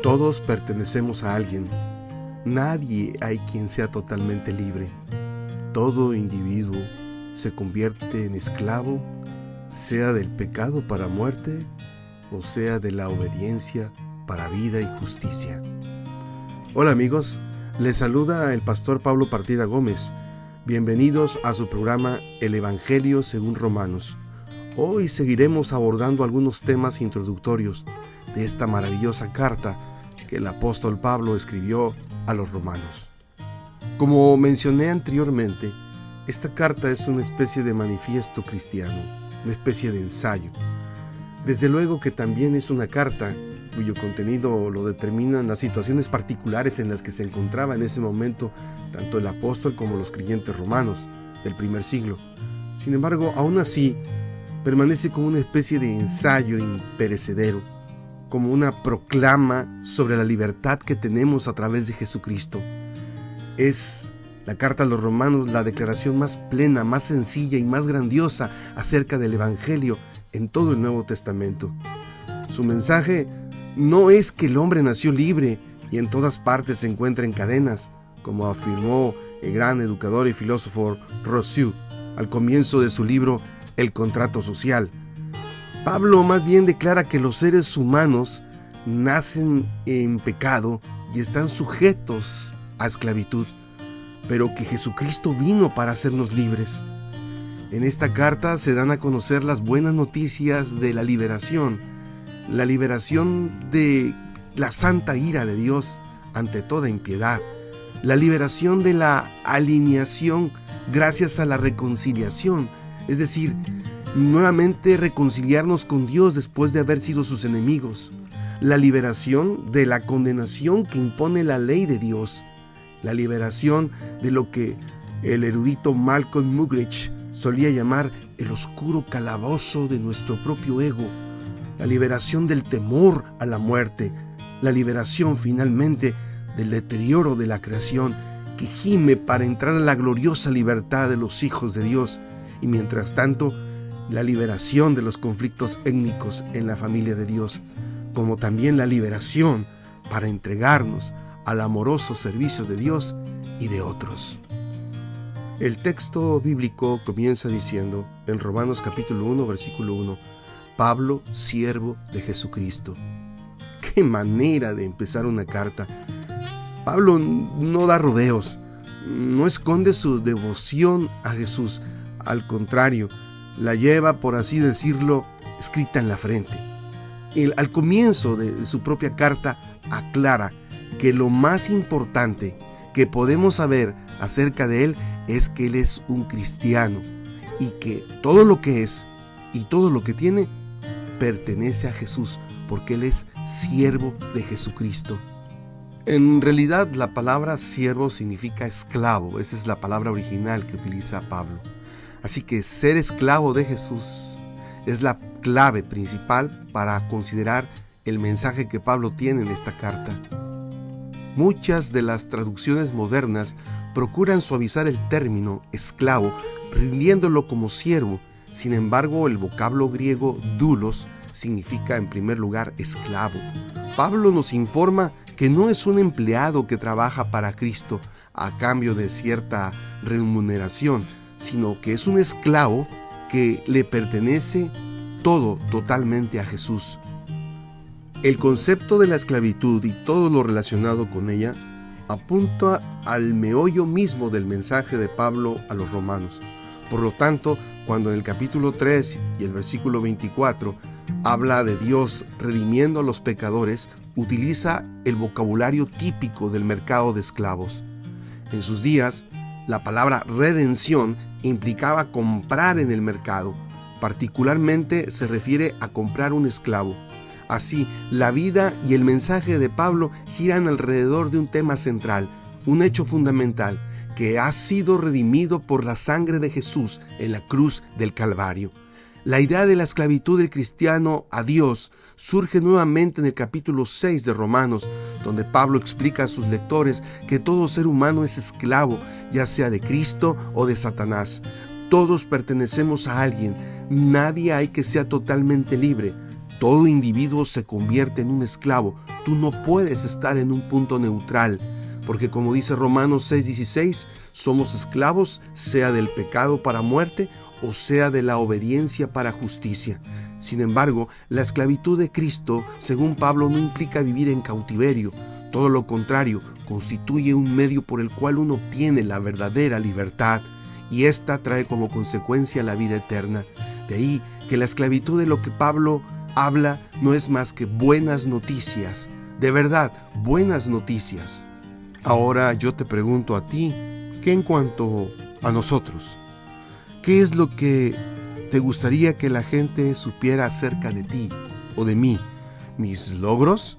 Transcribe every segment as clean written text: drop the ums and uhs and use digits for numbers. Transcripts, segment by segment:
Todos pertenecemos a alguien. Nadie hay quien sea totalmente libre. Todo individuo se convierte en esclavo, sea del pecado para muerte o sea de la obediencia para vida y justicia. Hola amigos, les saluda el pastor Pablo Partida Gómez. Bienvenidos a su programa El Evangelio según Romanos. Hoy seguiremos abordando algunos temas introductorios de esta maravillosa carta que el apóstol Pablo escribió a los romanos. Como mencioné anteriormente, esta carta es una especie de manifiesto cristiano, una especie de ensayo. Desde luego que también es una carta cuyo contenido lo determinan las situaciones particulares en las que se encontraba en ese momento tanto el apóstol como los creyentes romanos del primer siglo. Sin embargo, aún así, permanece como una especie de ensayo imperecedero, como una proclama sobre la libertad que tenemos a través de Jesucristo. Es la carta a los romanos la declaración más plena, más sencilla y más grandiosa acerca del Evangelio en todo el Nuevo Testamento. Su mensaje no es que el hombre nació libre y en todas partes se encuentra en cadenas, como afirmó el gran educador y filósofo Rousseau al comienzo de su libro El Contrato Social. Pablo más bien declara que los seres humanos nacen en pecado y están sujetos a esclavitud, pero que Jesucristo vino para hacernos libres. En esta carta se dan a conocer las buenas noticias de la liberación de la santa ira de Dios ante toda impiedad, la liberación de la alineación gracias a la reconciliación, es decir, nuevamente reconciliarnos con Dios después de haber sido sus enemigos, la liberación de la condenación que impone la ley de Dios, la liberación de lo que el erudito Malcolm Muggeridge solía llamar el oscuro calabozo de nuestro propio ego, la liberación del temor a la muerte, la liberación finalmente del deterioro de la creación que gime para entrar a la gloriosa libertad de los hijos de Dios, y mientras tanto la liberación de los conflictos étnicos en la familia de Dios, como también la liberación para entregarnos al amoroso servicio de Dios y de otros. El texto bíblico comienza diciendo, en Romanos capítulo 1, versículo 1, Pablo, siervo de Jesucristo. ¡Qué manera de empezar una carta! Pablo no da rodeos, no esconde su devoción a Jesús, al contrario, la lleva, por así decirlo, escrita en la frente. Al comienzo de su propia carta aclara que lo más importante que podemos saber acerca de él es que él es un cristiano y que todo lo que es y todo lo que tiene pertenece a Jesús, porque él es siervo de Jesucristo. En realidad la palabra siervo significa esclavo, esa es la palabra original que utiliza Pablo. Así que ser esclavo de Jesús es la clave principal para considerar el mensaje que Pablo tiene en esta carta. Muchas de las traducciones modernas procuran suavizar el término esclavo, rindiéndolo como siervo. Sin embargo, el vocablo griego doulos significa en primer lugar esclavo. Pablo nos informa que no es un empleado que trabaja para Cristo a cambio de cierta remuneración, sino que es un esclavo que le pertenece todo totalmente a Jesús. El concepto de la esclavitud y todo lo relacionado con ella apunta al meollo mismo del mensaje de Pablo a los romanos. Por lo tanto, cuando en el capítulo 3 y el versículo 24 habla de Dios redimiendo a los pecadores, utiliza el vocabulario típico del mercado de esclavos. En sus días, la palabra redención implicaba comprar en el mercado. Particularmente se refiere a comprar un esclavo. Así, la vida y el mensaje de Pablo giran alrededor de un tema central, un hecho fundamental, que ha sido redimido por la sangre de Jesús en la cruz del Calvario. La idea de la esclavitud del cristiano a Dios surge nuevamente en el capítulo 6 de Romanos, donde Pablo explica a sus lectores que todo ser humano es esclavo, ya sea de Cristo o de Satanás. Todos pertenecemos a alguien, nadie hay que sea totalmente libre. Todo individuo se convierte en un esclavo. Tú no puedes estar en un punto neutral, porque como dice Romanos 6:16, somos esclavos, sea del pecado para muerte o sea de la obediencia para justicia. Sin embargo, la esclavitud de Cristo, según Pablo, no implica vivir en cautiverio. Todo lo contrario, constituye un medio por el cual uno obtiene la verdadera libertad, y esta trae como consecuencia la vida eterna. De ahí que la esclavitud de lo que Pablo habla no es más que buenas noticias, de verdad, buenas noticias. Ahora yo te pregunto a ti, ¿qué en cuanto a nosotros? ¿Qué es lo que te gustaría que la gente supiera acerca de ti o de mí? ¿Mis logros?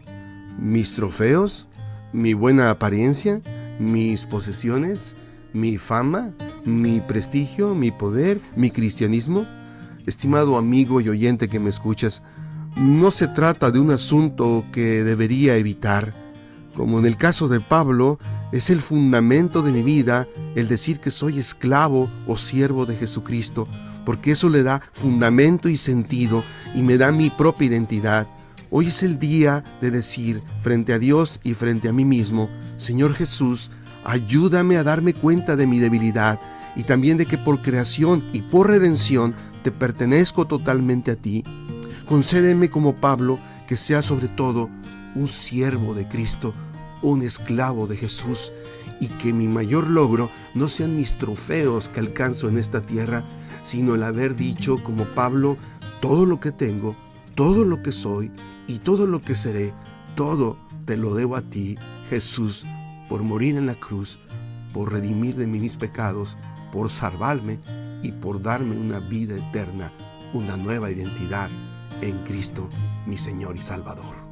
¿Mis trofeos? ¿Mi buena apariencia? ¿Mis posesiones? ¿Mi fama? ¿Mi prestigio? ¿Mi poder? ¿Mi cristianismo? Estimado amigo y oyente que me escuchas, no se trata de un asunto que debería evitar. Como en el caso de Pablo, es el fundamento de mi vida el decir que soy esclavo o siervo de Jesucristo, porque eso le da fundamento y sentido y me da mi propia identidad. Hoy es el día de decir frente a Dios y frente a mí mismo: Señor Jesús, ayúdame a darme cuenta de mi debilidad y también de que por creación y por redención te pertenezco totalmente a ti. Concédeme, como Pablo, que sea sobre todo un siervo de Cristo, un esclavo de Jesús, y que mi mayor logro no sean mis trofeos que alcanzo en esta tierra, sino el haber dicho, como Pablo: todo lo que tengo, todo lo que soy y todo lo que seré, todo te lo debo a ti, Jesús, por morir en la cruz, por redimir de mí mis pecados, por salvarme y por darme una vida eterna, una nueva identidad en Cristo, mi Señor y Salvador.